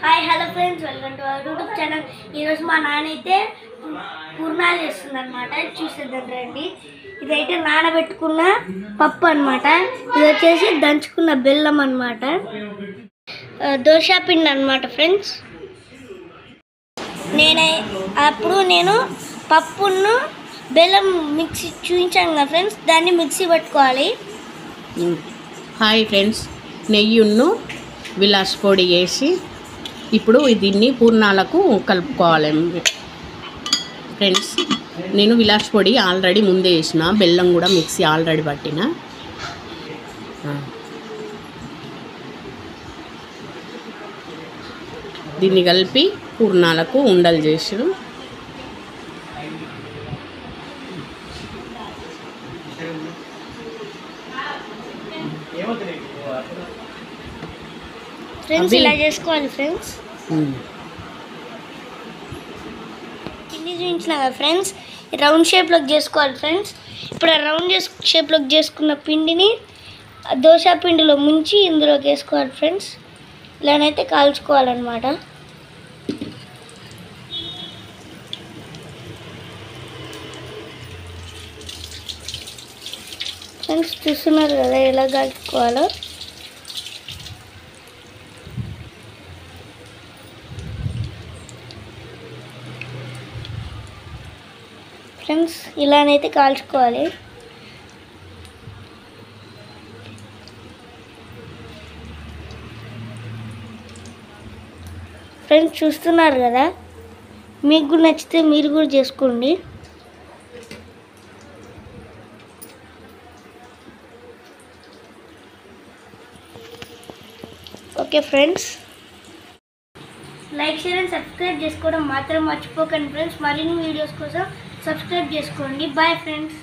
Hi hello friends, welcome to our YouTube channel. ఈరోజు మా నాన్న అయితే పూర్ణాలు చేస్తుంది అనమాట. చూసేద్దాం రండి. ఇదైతే నానబెట్టుకున్న పప్పు అనమాట. ఇది వచ్చేసి దంచుకున్న బెల్లం అనమాట. దోశ పిండి అనమాట ఫ్రెండ్స్. నేను పప్పును బెల్లం మిక్సీ చూపించాను కదా ఫ్రెండ్స్, దాన్ని మిక్సీ పట్టుకోవాలి. హాయ్ ఫ్రెండ్స్, నెయ్యిను విలాస్ పొడి వేసి ఇప్పుడు దీన్ని పూర్ణాలకు కలుపుకోవాలి ఫ్రెండ్స్. నేను విలాస్ పొడి ఆల్రెడీ ముందే వేసిన, బెల్లం కూడా మిక్సీ ఆల్రెడీ పట్టిన. దీన్ని కలిపి పూర్ణాలకు ఉండలు చేసి ఫ్రెండ్స్ ఇలా చేసుకోవాలి ఫ్రెండ్స్. పిండి చూపించిన కదా ఫ్రెండ్స్, రౌండ్ షేప్లోకి చేసుకోవాలి ఫ్రెండ్స్. ఇప్పుడు ఆ రౌండ్ షేప్లోకి చేసుకున్న పిండిని దోశ పిండిలో ముంచి ఇందులోకి వేసుకోవాలి ఫ్రెండ్స్. ఇలానైతే కాల్చుకోవాలన్నమాట. ఫ్రెండ్స్ చూస్తున్నారు కదా ఎలా కాల్చుకోవాలో. ఫ్రెండ్స్ ఇలానైతే కాల్చుకోవాలి. ఫ్రెండ్స్ చూస్తున్నారు కదా, మీకు కూడా నచ్చితే మీరు కూడా చేసుకోండి. Okay friends, like share and subscribe చేసుకోవడం మాత్రం మర్చిపోకండి ఫ్రెండ్స్. మరిన్ని వీడియోస్ కోసం సబ్స్క్రైబ్ చేసుకోండి. Bye friends.